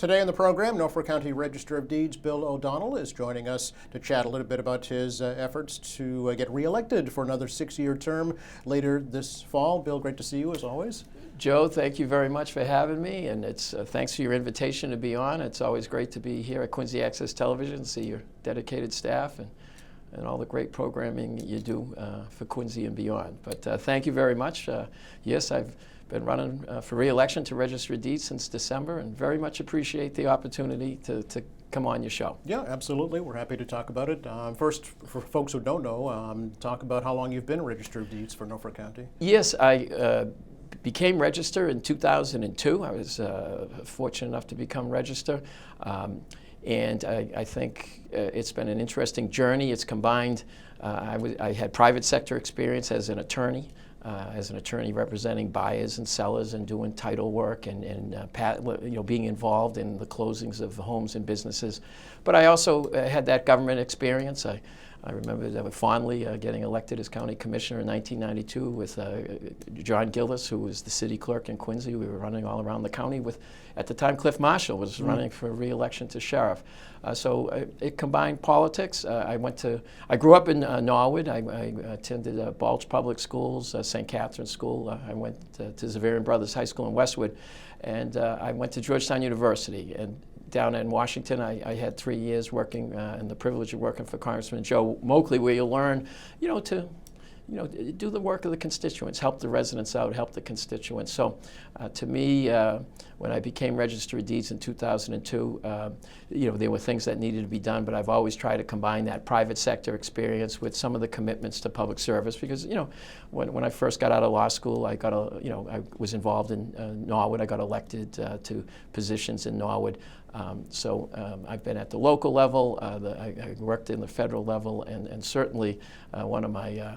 Today on the program, Norfolk County Register of Deeds Bill O'Donnell is joining us to chat a little bit about his efforts to get reelected for another 6-year term later this fall. Bill, great to see you as always. Joe, thank you very much for having me, and it's thanks for your invitation to be on. It's always great to be here at Quincy Access Television, see your dedicated staff and all the great programming you do for Quincy and beyond. But thank you very much. Yes, I've been running for re-election to Register of Deeds since December, and very much appreciate the opportunity to come on your show. Yeah, absolutely. We're happy to talk about it. First, for folks who don't know, talk about how long you've been a Register of Deeds for Norfolk County. Yes, I became Register in 2002. I was fortunate enough to become Register. And I think it's been an interesting journey. It's combined, I had private sector experience as an attorney representing buyers and sellers and doing title work and being involved in the closings of homes and businesses. But I also had that government experience. I remember fondly getting elected as county commissioner in 1992 with John Gillis, who was the city clerk in Quincy. We were running all around the county with, at the time, Cliff Marshall was running for re-election to sheriff. So it combined politics. I grew up in Norwood. I attended Balch Public Schools, St. Catherine's School. I went to Xaverian Brothers High School in Westwood, and I went to Georgetown University. And down in Washington, I had 3 years working, and the privilege of working for Congressman Joe Moakley, where you learn, to do the work of the constituents, help the residents out, help the constituents. So to me, when I became Register of Deeds in 2002, there were things that needed to be done, but I've always tried to combine that private sector experience with some of the commitments to public service because, when I first got out of law school, I was involved in Norwood. I got elected to positions in Norwood. I've been at the local level, I worked in the federal level, and certainly one of my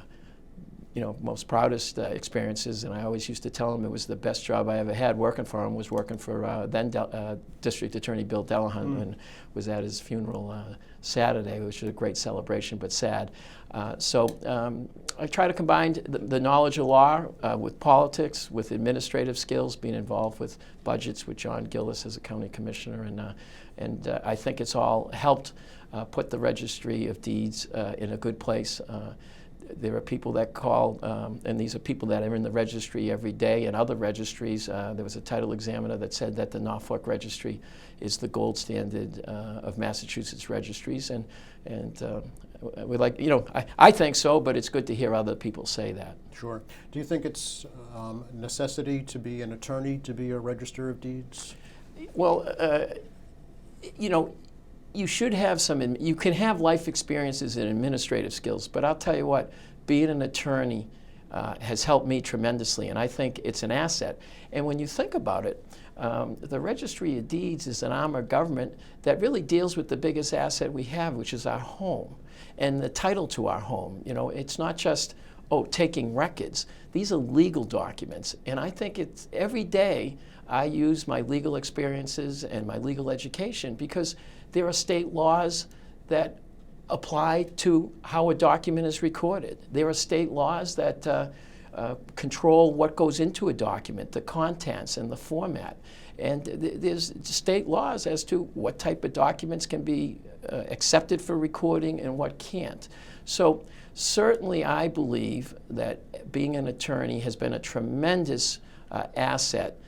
most proudest experiences, and I always used to tell him it was the best job I ever had working for him, was working for then District Attorney Bill Delahunt, and was at his funeral Saturday, which was a great celebration, but sad. I try to combine the knowledge of law with politics, with administrative skills, being involved with budgets with John Gillis as a county commissioner, and I think it's all helped put the Registry of Deeds in a good place. There are people that call, and these are people that are in the registry every day and other registries. There was a title examiner that said that the Norfolk Registry is the gold standard of Massachusetts registries, and we I think so, but it's good to hear other people say that. Sure. Do you think it's a necessity to be an attorney to be a Register of Deeds? Well, you should have you can have life experiences and administrative skills, but I'll tell you what, being an attorney has helped me tremendously, and I think it's an asset. And when you think about it, the Registry of Deeds is an arm of government that really deals with the biggest asset we have, which is our home and the title to our home. It's not just, taking records. These are legal documents, and I think it's every day I use my legal experiences and my legal education because there are state laws that apply to how a document is recorded. There are state laws that control what goes into a document, the contents and the format. And there's state laws as to what type of documents can be accepted for recording and what can't. So certainly I believe that being an attorney has been a tremendous asset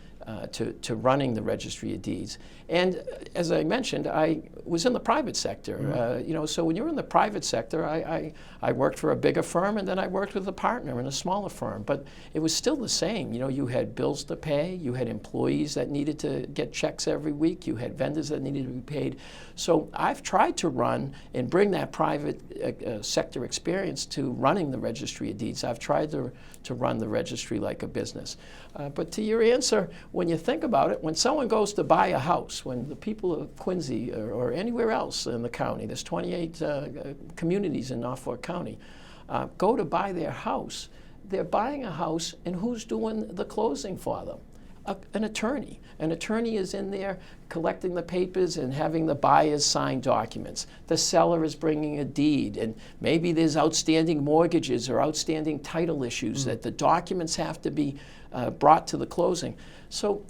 to running the Registry of Deeds. And as I mentioned, I was in the private sector. So when you're in the private sector, I worked for a bigger firm, and then I worked with a partner in a smaller firm. But it was still the same. You had bills to pay, you had employees that needed to get checks every week, you had vendors that needed to be paid. So I've tried to run and bring that private sector experience to running the Registry of Deeds. I've tried to run the registry like a business. But to your answer, when you think about it, when someone goes to buy a house, when the people of Quincy or anywhere else in the county, there's 28 communities in Norfolk County, go to buy their house, they're buying a house, and who's doing the closing for them? An attorney. An attorney is in there collecting the papers and having the buyers sign documents. The seller is bringing a deed, and maybe there's outstanding mortgages or outstanding title issues that the documents have to be brought to the closing. So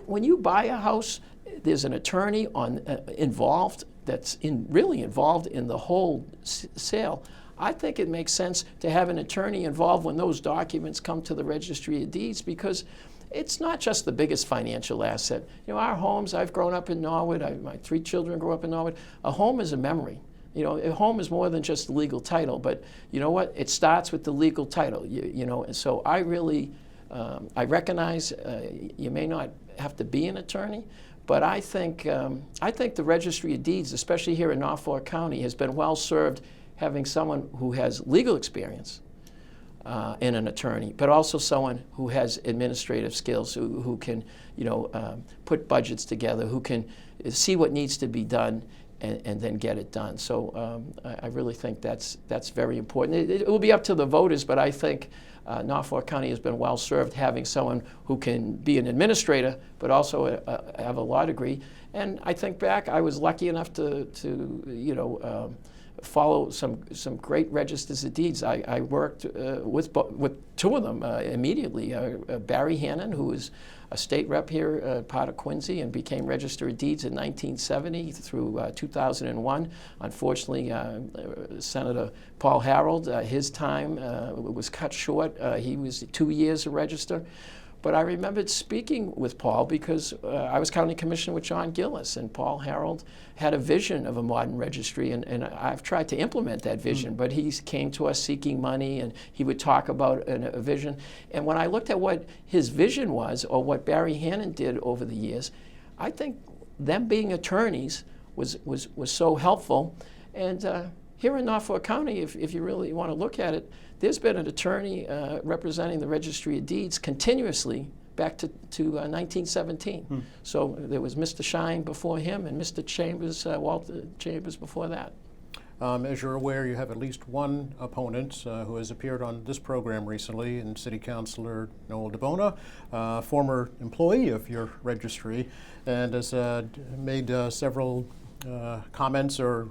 when you buy a house there's an attorney involved that's really involved in the whole sale, I think it makes sense to have an attorney involved when those documents come to the Registry of Deeds, because it's not just the biggest financial asset. You know, our homes, I've grown up in Norwood, my 3 children grew up in Norwood. A home is a memory. You know, a home is more than just the legal title, but you know what? It starts with the legal title, you know, and so I really, I recognize you may not have to be an attorney, but I think the Registry of Deeds, especially here in Norfolk County, has been well served having someone who has legal experience and an attorney, but also someone who has administrative skills, who can, you know, put budgets together, who can see what needs to be done and then get it done. So I really think that's very important. It will be up to the voters, but I think Norfolk County has been well served having someone who can be an administrator, but also have a law degree. And I think back, I was lucky enough to you know, follow some great registers of deeds. I worked with 2 of them immediately. Barry Hannon, who was a state rep here, part of Quincy, and became Register of Deeds in 1970 through 2001. Unfortunately, Senator Paul Harold, his time was cut short. He was 2 years a register. But I remembered speaking with Paul because I was county commissioner with John Gillis, and Paul Harold had a vision of a modern registry, and I've tried to implement that vision, but he came to us seeking money, and he would talk about a vision. And when I looked at what his vision was, or what Barry Hannon did over the years, I think them being attorneys was so helpful. And here in Norfolk County, if you really want to look at it, there's been an attorney representing the Registry of Deeds continuously back to 1917. So there was Mr. Shine before him and Mr. Chambers, Walter Chambers before that. As you're aware, you have at least one opponent who has appeared on this program recently, and City Councilor Noel DeBona, former employee of your registry, and has made several comments or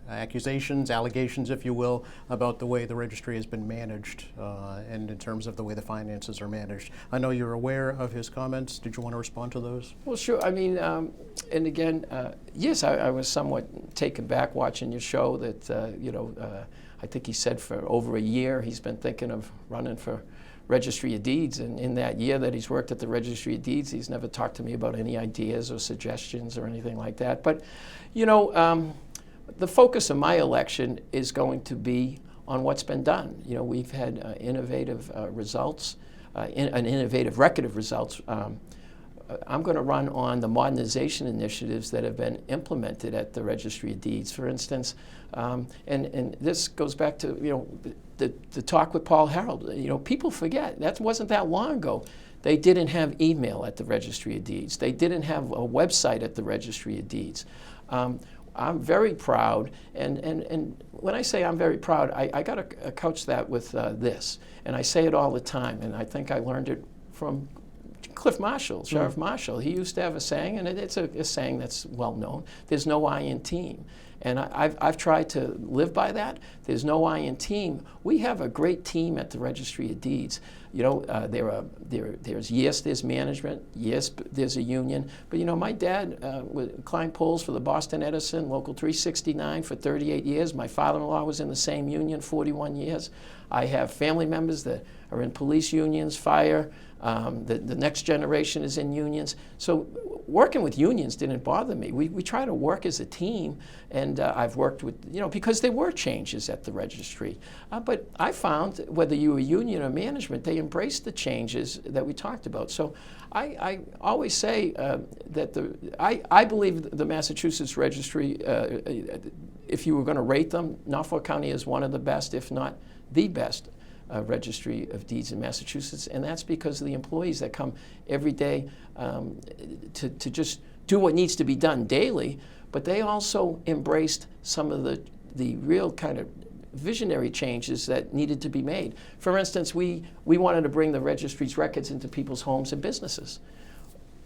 accusations, allegations, if you will, about the way the registry has been managed and in terms of the way the finances are managed. I know you're aware of his comments. Did you want to respond to those? Well, sure. I mean, and again, yes, I was somewhat taken back watching your show that, you know, I think he said for over a year he's been thinking of running for Registry of Deeds, and in that year that he's worked at the Registry of Deeds, he's never talked to me about any ideas or suggestions or anything like that. But, you know, the focus of my election is going to be on what's been done. You know, we've had innovative results, an innovative record of results. I'm going to run on the modernization initiatives that have been implemented at the Registry of Deeds. For instance, and this goes back to, you know, the talk with Paul Harold. You know, people forget, that wasn't that long ago. They didn't have email at the Registry of Deeds. They didn't have a website at the Registry of Deeds. I'm very proud, and when I say I'm very proud, I got to couch that with this, and I say it all the time, and I think I learned it from Cliff Marshall, Sheriff Marshall. He used to have a saying, and it's a saying that's well known, there's no I in team. And I've tried to live by that. There's no I in team. We have a great team at the Registry of Deeds. You know, there's management, yes, there's a union. But you know, my dad climbed poles for the Boston Edison, Local 369 for 38 years. My father-in-law was in the same union 41 years. I have family members that are in police unions, fire. The next generation is in unions. So working with unions didn't bother me. We try to work as a team, and I've worked with, you know, because there were changes at the registry. But I found whether you were union or management, they embraced the changes that we talked about. So I always say that I believe the Massachusetts registry, if you were going to rate them, Norfolk County is one of the best, if not the best, Registry of Deeds in Massachusetts, and that's because of the employees that come every day to just do what needs to be done daily, but they also embraced some of the real kind of visionary changes that needed to be made. For instance, we wanted to bring the registry's records into people's homes and businesses.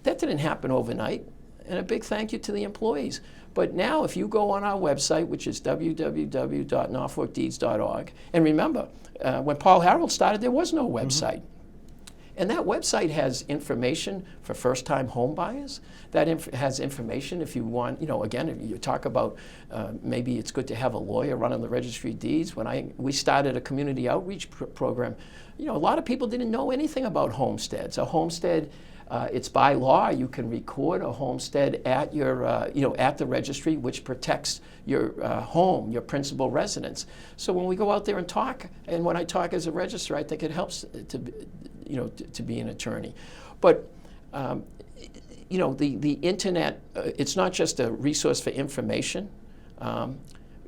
That didn't happen overnight, and a big thank you to the employees. But now if you go on our website, which is www.norfolkdeeds.org, and remember, when Paul Harold started, there was no website. And that website has information for first-time home buyers. That has information if you want, again, if you talk about maybe it's good to have a lawyer running the registry of deeds. When we started a community outreach program, a lot of people didn't know anything about homesteads. A homestead, it's by law. You can record a homestead at your, at the registry, which protects your home, your principal residence. So when we go out there and talk, and when I talk as a registrar, I think it helps to be an attorney. But the internet, it's not just a resource for information.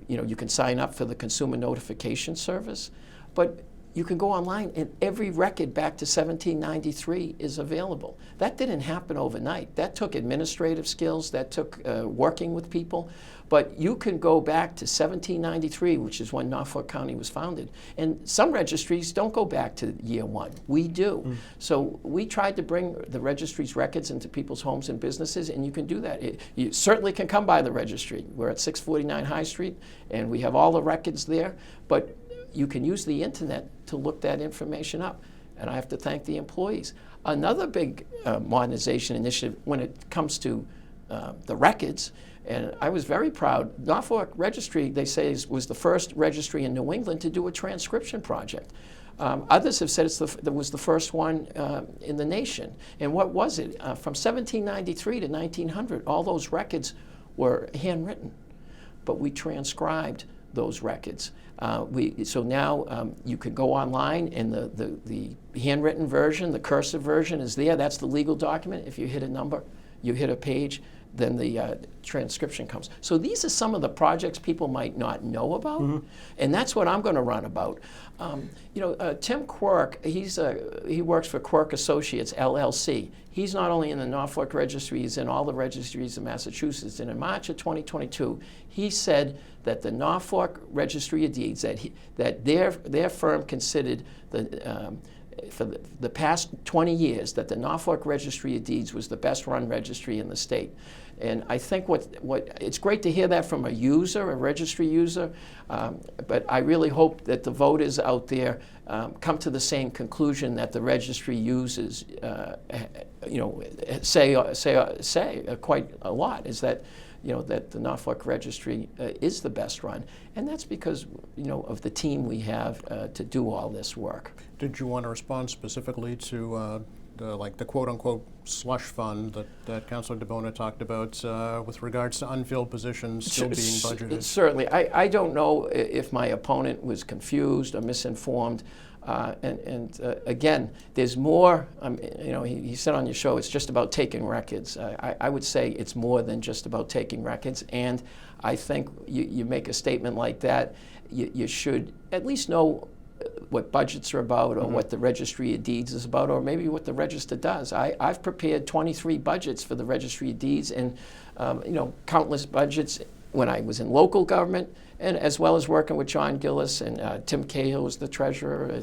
You can sign up for the Consumer Notification Service, but you can go online and every record back to 1793 is available. That didn't happen overnight. That took administrative skills, that took working with people. But you can go back to 1793, which is when Norfolk County was founded. And some registries don't go back to year one. We do. So we tried to bring the registry's records into people's homes and businesses, and you can do that. You certainly can come by the registry. We're at 649 High Street, and we have all the records there. But you can use the internet to look that information up. And I have to thank the employees. Another big modernization initiative when it comes to the records, and I was very proud, Norfolk Registry, they say, was the first registry in New England to do a transcription project. Others have said it was the first one in the nation. And what was it? From 1793 to 1900, all those records were handwritten, but we transcribed those records. So now you can go online, and the handwritten version, the cursive version is there. That's the legal document. If you hit a number, you hit a page, then the transcription comes. So these are some of the projects people might not know about, and that's what I'm going to run about. Tim Quirk, he works for Quirk Associates, LLC. He's not only in the Norfolk Registry, he's in all the registries in Massachusetts. And in March of 2022, he said that the Norfolk Registry of Deeds, that their firm considered for the past 20 years that the Norfolk Registry of Deeds was the best run registry in the state. And I think what it's great to hear that from a registry user, but I really hope that the voters out there come to the same conclusion that the registry users say quite a lot, is that that the Norfolk Registry is the best run. And that's because, of the team we have to do all this work. Did you want to respond specifically to the quote-unquote slush fund that Councilor DeBona talked about with regards to unfilled positions still being budgeted? Certainly. I don't know if my opponent was confused or misinformed. Again, there's more. He said on your show it's just about taking records. I would say it's more than just about taking records. And I think you make a statement like that, you should at least know what budgets are about, or what the Registry of Deeds is about, or maybe what the Register does. I've prepared 23 budgets for the Registry of Deeds, and countless budgets when I was in local government, and as well as working with John Gillis and Tim Cahill was the treasurer. What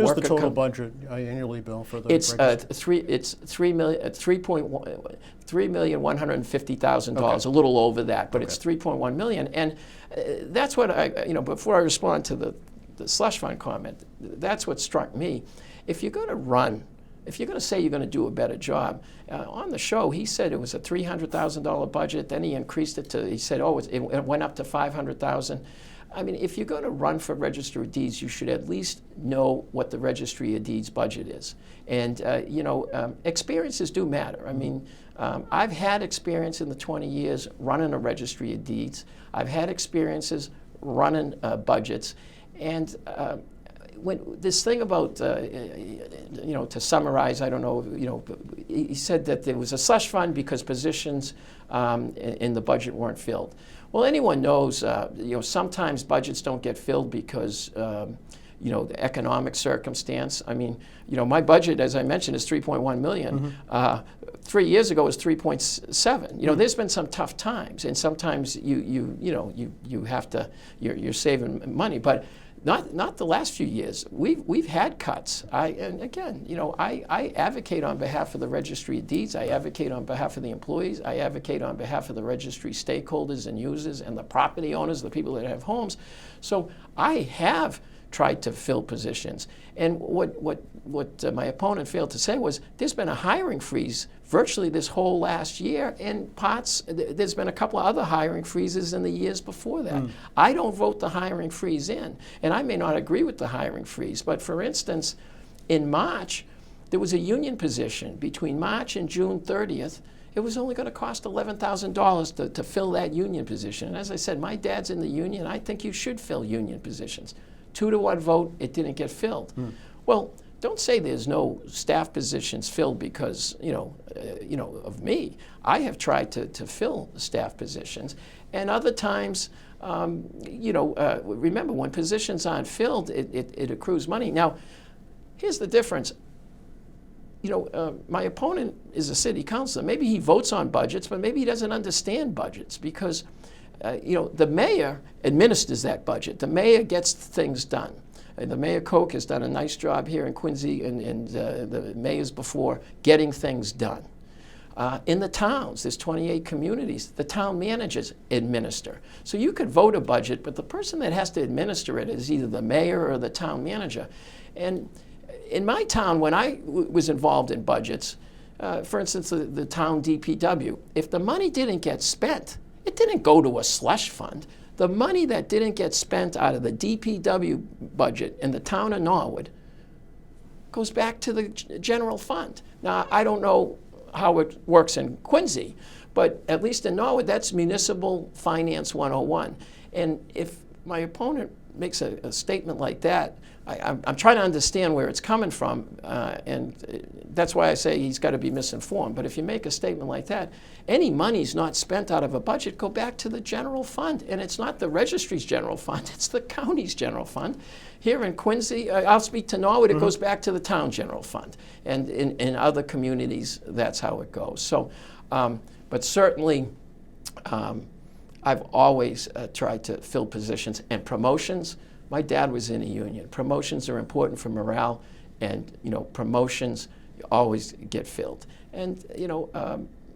is the total budget annually, Bill, for the Register? It's $3,150,000, a little over that, but it's $3.1 million, and that's what before I respond to the slush fund comment, that's what struck me. If you're going to say you're going to do a better job, on the show he said it was a $300,000 budget, then he increased it to, he said, it went up to $500,000. I mean, if you're going to run for Registry of Deeds, you should at least know what the Registry of Deeds budget is. And, experiences do matter. I mean, I've had experience in the 20 years running a Registry of Deeds. I've had experiences running budgets. And when this thing about, to summarize, I don't know, he said that there was a slush fund because positions in the budget weren't filled. Well, anyone knows, sometimes budgets don't get filled because, the economic circumstance. I mean, my budget, as I mentioned, is $3.1 million. 3 years ago it was 3.7. There's been some tough times, and sometimes you have to, you're saving money, but Not the last few years. We've had cuts. And again, I advocate on behalf of the Registry of Deeds. I advocate on behalf of the employees. I advocate on behalf of the registry stakeholders and users and the property owners, the people that have homes. So I have tried to fill positions. And what my opponent failed to say was there's been a hiring freeze virtually this whole last year, and there's been a couple of other hiring freezes in the years before that. I don't vote the hiring freeze in, and I may not agree with the hiring freeze, but for instance, in March, there was a union position. Between March and June 30th, it was only going to cost $11,000 to fill that union position. And as I said, my dad's in the union. I think you should fill union positions. 2-to-1 vote, it didn't get filled. Well, don't say there's no staff positions filled because, of me. I have tried to fill staff positions. And other times, remember, when positions aren't filled, it accrues money. Now, here's the difference. My opponent is a city councilor. Maybe he votes on budgets, but maybe he doesn't understand budgets because, the mayor administers that budget. The mayor gets things done. The Mayor Koch has done a nice job here in Quincy and the mayors before getting things done. In the towns, there's 28 communities. The town managers administer. So you could vote a budget, but the person that has to administer it is either the mayor or the town manager. And in my town, when I was involved in budgets, for instance, the town DPW, if the money didn't get spent, it didn't go to a slush fund. The money that didn't get spent out of the DPW budget in the town of Norwood goes back to the general fund. Now, I don't know how it works in Quincy, but at least in Norwood, that's Municipal Finance 101. And if my opponent makes a statement like that, I'm trying to understand where it's coming from, and that's why I say he's got to be misinformed. But if you make a statement like that, any money's not spent out of a budget go back to the general fund. And it's not the registry's general fund, it's the county's general fund. Here in Quincy, I'll speak to Norwood, it goes back to the town general fund. And in other communities, that's how it goes. So, but certainly, I've always tried to fill positions and promotions. My dad was in a union. Promotions are important for morale, and promotions always get filled. And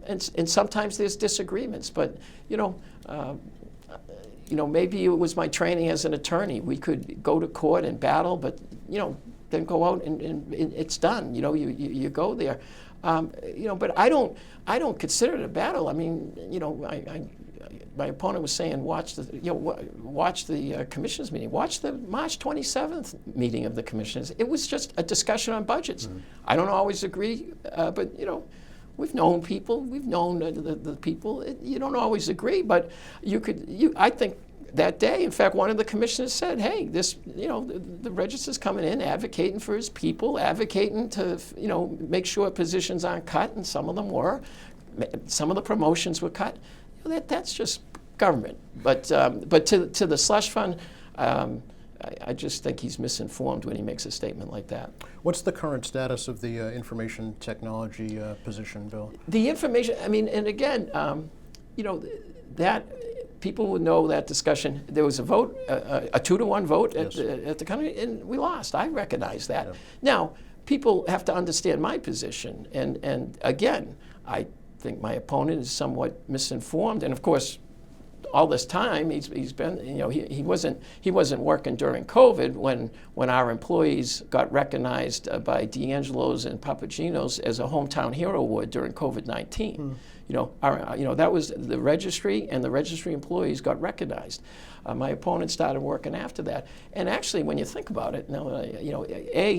and sometimes there's disagreements, but maybe it was my training as an attorney. We could go to court and battle, but then go out and it's done. You go there. But I don't consider it a battle. I mean, my opponent was saying, watch the commissioners meeting. Watch the March 27th meeting of the commissioners. It was just a discussion on budgets. I don't always agree, but we've known people. We've known the people. You don't always agree, but I think that day, in fact, one of the commissioners said, "Hey, the register's coming in, advocating for his people, advocating to make sure positions aren't cut, and some of them were. Some of the promotions were cut." That's just government. But to the slush fund, I just think he's misinformed when he makes a statement like that. What's the current status of the information technology position, Bill? The information, and again, that people would know that discussion. There was a vote, a 2-to-1 vote at the country, and we lost. I recognize that. Yeah. Now, people have to understand my position, and again, I think my opponent is somewhat misinformed, and of course, all this time he's been, he wasn't working during COVID when our employees got recognized by D'Angelo's and Papagino's as a hometown hero award during COVID-19. That was the registry, and the registry employees got recognized. My opponent started working after that, and actually, when you think about it,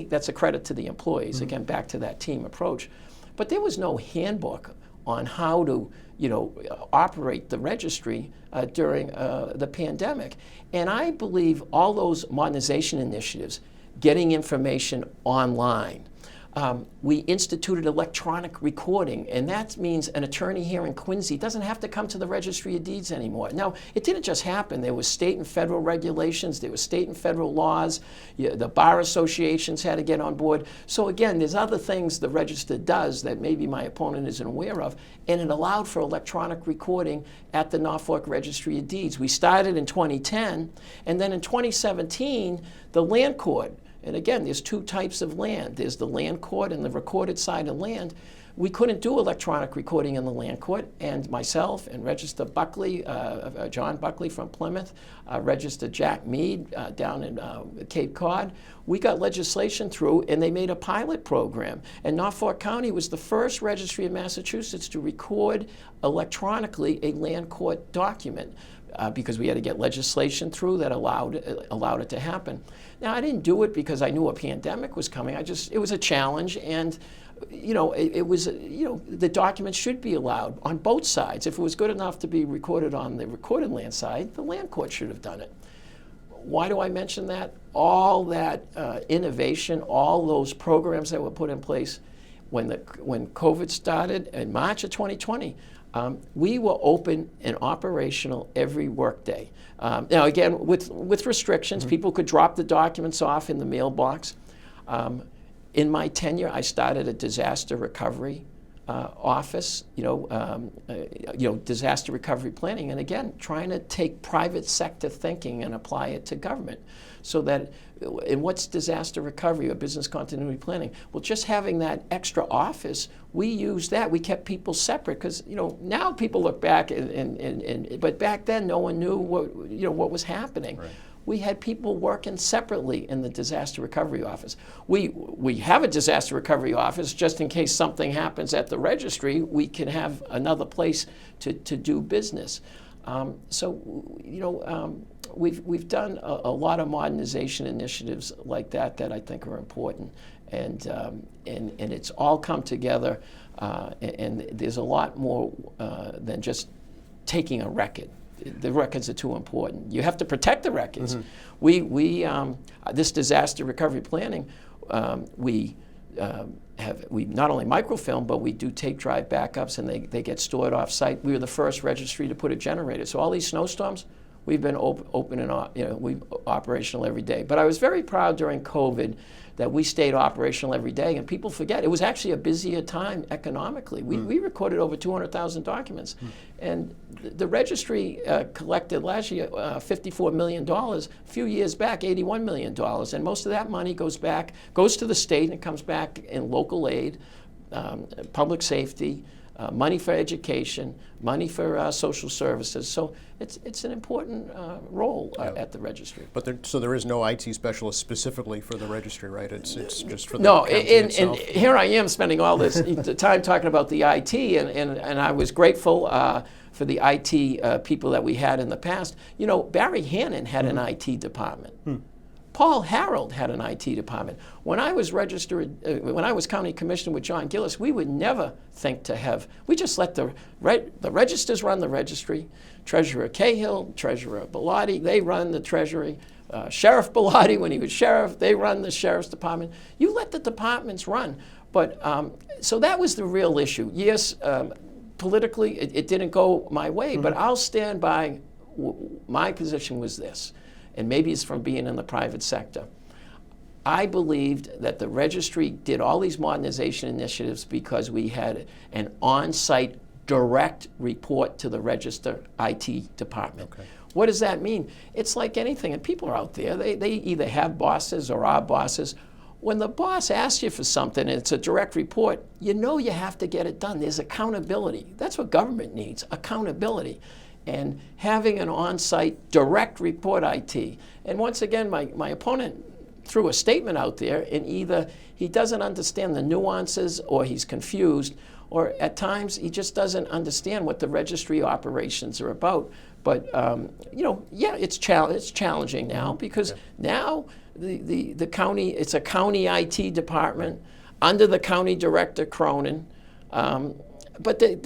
that's a credit to the employees. Again, back to that team approach, but there was no handbook on how to, operate the registry during the pandemic. And I believe all those modernization initiatives, getting information online, we instituted electronic recording, and that means an attorney here in Quincy doesn't have to come to the Registry of Deeds anymore. Now, it didn't just happen. There was state and federal regulations, there was state and federal laws, the bar associations had to get on board. So again, there's other things the Register does that maybe my opponent isn't aware of, and it allowed for electronic recording at the Norfolk Registry of Deeds. We started in 2010, and then in 2017, the Land Court, and again, there's two types of land. There's the land court and the recorded side of land. We couldn't do electronic recording in the land court, and myself and Register Buckley, John Buckley from Plymouth, Register Jack Mead down in Cape Cod, we got legislation through, and they made a pilot program. And Norfolk County was the first registry in Massachusetts to record electronically a land court document. Because we had to get legislation through that allowed it to happen. Now, I didn't do it because I knew a pandemic was coming. It was a challenge, and the documents should be allowed on both sides. If it was good enough to be recorded on the recorded land side, the land court should have done it. Why do I mention that? All that innovation, all those programs that were put in place when COVID started in March of 2020. We were open and operational every workday. Now, again, with restrictions, people could drop the documents off in the mailbox. In my tenure, I started a disaster recovery office, disaster recovery planning, and again, trying to take private sector thinking and apply it to government. So that, and what's disaster recovery or business continuity planning? Well, just having that extra office, we used that. We kept people separate because, now people look back but back then no one knew what was happening. Right. We had people working separately in the disaster recovery office. We have a disaster recovery office just in case something happens at the registry. We can have another place to do business. We've done a lot of modernization initiatives like that I think are important, and it's all come together. And there's a lot more than just taking a record. The records are too important. You have to protect the records. Mm-hmm. This disaster recovery planning, we not only microfilm, but we do tape drive backups, and they get stored off site. We were the first registry to put a generator. So all these snowstorms, we've been open and we operational every day. But I was very proud during COVID that we stayed operational every day, and people forget it was actually a busier time economically. We recorded over 200,000 documents, and the registry collected last year $54 million. A few years back, $81 million, and most of that money goes to the state, and it comes back in local aid, public safety, money for education, money for social services. So it's an important role at the registry. But there is no IT specialist specifically for the registry, right? It's just for the no. county itself. And here I am spending all this time talking about the IT, and I was grateful for the IT people that we had in the past. Barry Hannon had an IT department. Paul Harold had an IT department. When I was county commissioner with John Gillis, we would never think to have. We just let the registers run the registry. Treasurer Cahill, Treasurer Bellotti, they run the treasury. Sheriff Bellotti, when he was sheriff, they run the sheriff's department. You let the departments run. But so that was the real issue. Yes, politically, it didn't go my way, but I'll stand by. My position was this. And maybe it's from being in the private sector. I believed that the registry did all these modernization initiatives because we had an on-site direct report to the Register IT department. Okay. What does that mean? It's like anything, and people are out there, they either have bosses or are bosses. When the boss asks you for something and it's a direct report, you have to get it done. There's accountability. That's what government needs, accountability. And having an on-site direct report IT. And once again, my opponent threw a statement out there, and either he doesn't understand the nuances or he's confused, or at times he just doesn't understand what the registry operations are about. But, it's challenging now because now the county, it's a county IT department under the county director, Cronin. But they're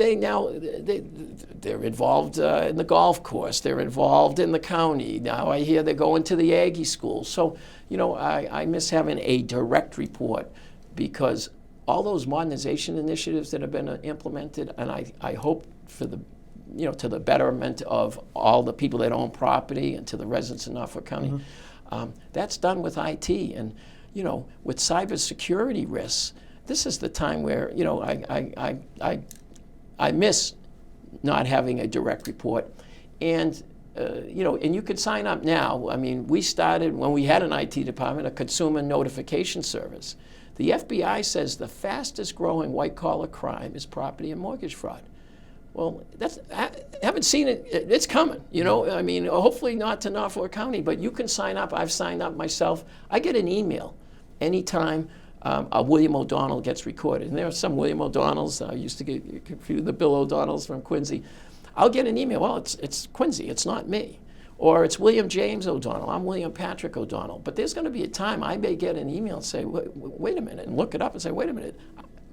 involved in the golf course. They're involved in the county. Now I hear they're going to the Aggie school. So, I miss having a direct report because all those modernization initiatives that have been implemented, and I hope for the, to the betterment of all the people that own property and to the residents in Norfolk County. That's done with IT, and with cybersecurity risks. This is the time where I miss not having a direct report, and and you could sign up now. I mean, we started when we had an IT department, a consumer notification service. The FBI says the fastest growing white collar crime is property and mortgage fraud. Well, I haven't seen it. It's coming, I mean, hopefully not to Norfolk County, but you can sign up. I've signed up myself. I get an email anytime a William O'Donnell gets recorded. And there are some William O'Donnells. I used to get confused, the Bill O'Donnells from Quincy. I'll get an email. Well, it's Quincy. It's not me. Or it's William James O'Donnell. I'm William Patrick O'Donnell. But there's going to be a time I may get an email and say, wait a minute, and look it up and say, wait a minute.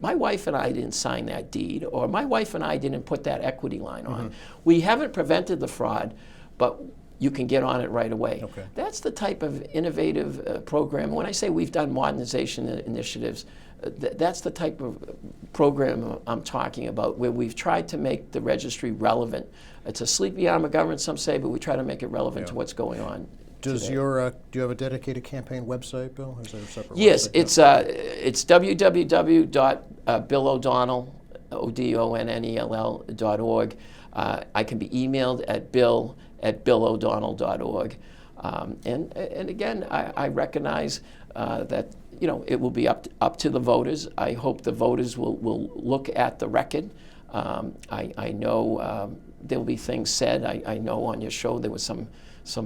My wife and I didn't sign that deed, or my wife and I didn't put that equity line on. We haven't prevented the fraud, but you can get on it right away. Okay. That's the type of innovative program. When I say we've done modernization initiatives, that's the type of program I'm talking about, where we've tried to make the registry relevant. It's a sleepy arm of government, some say, but we try to make it relevant to what's going on. Do you have a dedicated campaign website, Bill? Is there a separate Yes, website? it's www.billonnell.org. I can be emailed at bill@billodonnell.org. And again, I recognize that it will be up to the voters. I hope the voters will look at the record. I know there will be things said. I know on your show there was some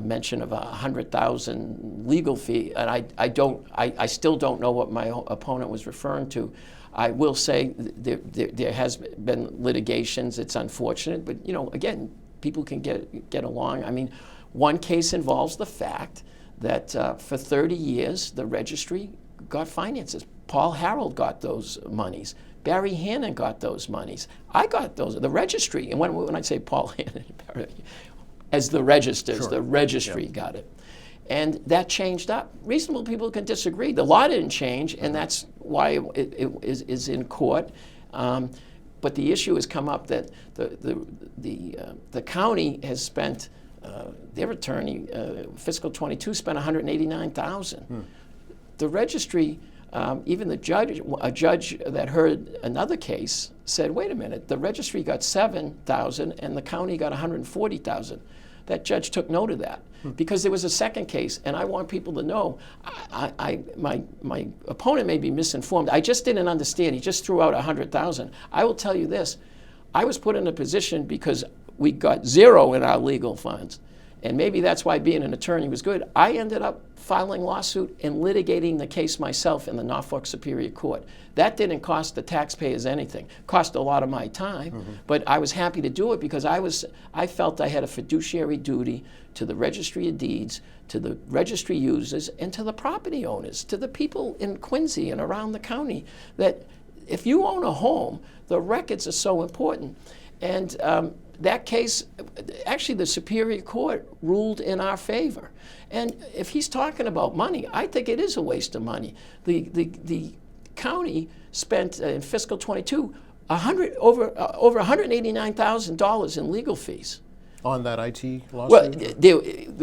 mention of $100,000 legal fee, and I still don't know what my opponent was referring to. I will say there has been litigations. It's unfortunate, but again, people can get along. I mean, one case involves the fact that for 30 years the registry got finances. Paul Harold got those monies. Barry Hannon got those monies. I got those. The registry, and when I say Paul Hannon, as the registers, Sure. the registry got it. And that changed up. Reasonable people can disagree. The law didn't change, and that's why it is in court. But the issue has come up that the county has spent, their attorney, fiscal 22, spent $189,000. The registry, even a judge that heard another case said, wait a minute, the registry got $7,000 and the county got $140,000. That judge took note of that because there was a second case, and I want people to know, my opponent may be misinformed. I just didn't understand. He just threw out $100,000. I will tell you this, I was put in a position because we got zero in our legal funds, and maybe that's why being an attorney was good. I ended up filing lawsuit and litigating the case myself in the Norfolk Superior Court. That didn't cost the taxpayers anything. Cost a lot of my time, but I was happy to do it because I felt I had a fiduciary duty to the Registry of Deeds, to the registry users, and to the property owners, to the people in Quincy and around the county, that if you own a home, the records are so important. And that case, actually the Superior Court ruled in our favor. And if he's talking about money, I think it is a waste of money. The county spent in fiscal 22 over $189,000 in legal fees. On that IT lawsuit?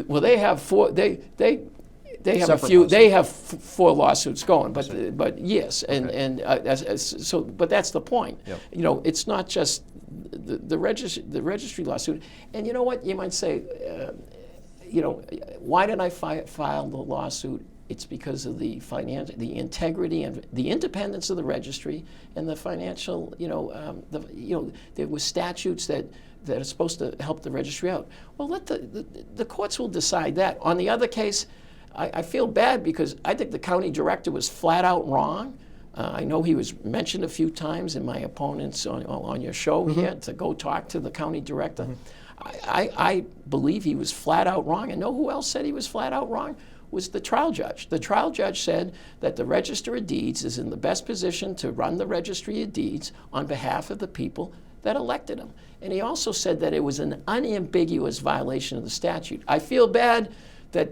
Well, they have four. They have Separate a few. lawsuits. They have four lawsuits going, but yes, and so. But that's the point. Yep. It's not just the registry lawsuit. And you know what? You might say, why did I file the lawsuit? It's because of the integrity and the independence of the registry and the financial. There were statutes that are supposed to help the registry out. Well, let the courts will decide that. On the other case, I feel bad because I think the county director was flat out wrong. I know he was mentioned a few times in my opponents on your show here to go talk to the county director. I believe he was flat out wrong. And know who else said he was flat out wrong? Was the trial judge. The trial judge said that the Register of Deeds is in the best position to run the Registry of Deeds on behalf of the people that elected him. And he also said that it was an unambiguous violation of the statute. I feel bad that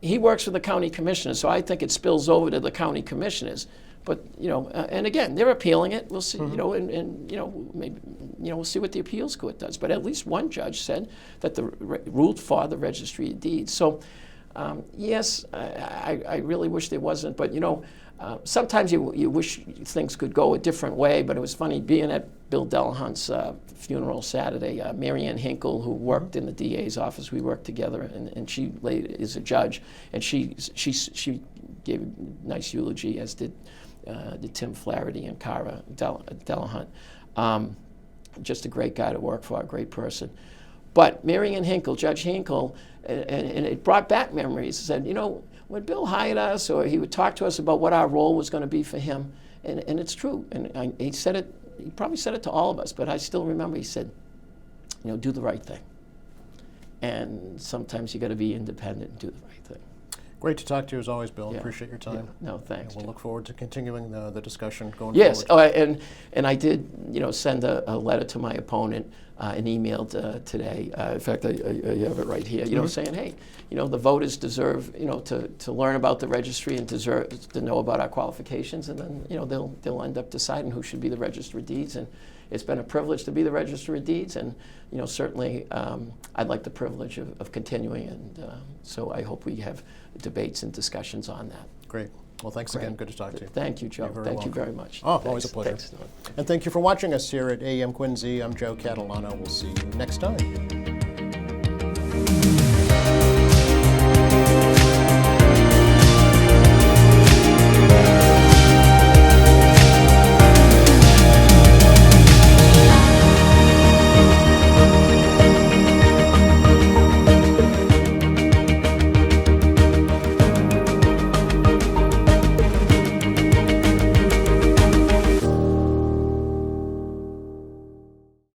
he works for the county commissioners, so I think it spills over to the county commissioners. But and again, they're appealing it. We'll see. And maybe we'll see what the appeals court does. But at least one judge said that ruled for the registry of deeds. So yes, I really wish there wasn't. But sometimes you wish things could go a different way. But it was funny being at Bill Delahunt's funeral Saturday. Mary Ann Hinkle, who worked in the DA's office, we worked together, and she is a judge, and she gave a nice eulogy, as did Tim Flaherty and Cara Delahunt. Just a great guy to work for, a great person. But Mary Ann Hinkle, Judge Hinkle, and it brought back memories. Said, when Bill hired us, or he would talk to us about what our role was going to be for him, and it's true. And he said it. He probably said it to all of us, but I still remember he said, do the right thing. And sometimes you got to be independent and do the right thing. Great to talk to you as always, Bill. Yeah. Appreciate your time. Yeah. No, thanks. We'll look forward to continuing the discussion going yes. forward. Yes, and I did, send a letter to my opponent, an email today. In fact, I have it right here. Saying, hey, the voters deserve, to learn about the registry and deserve to know about our qualifications, and then, they'll end up deciding who should be the Register of Deeds. And it's been a privilege to be the Register of Deeds, and certainly I'd like the privilege of continuing, and so I hope we have debates and discussions on that. Great. Well, thanks again. Good to talk to you. Thank you, Joe. Thank you very much. Oh, always a pleasure. Thanks. And thank you for watching us here at AM Quincy. I'm Joe Catalano. We'll see you next time.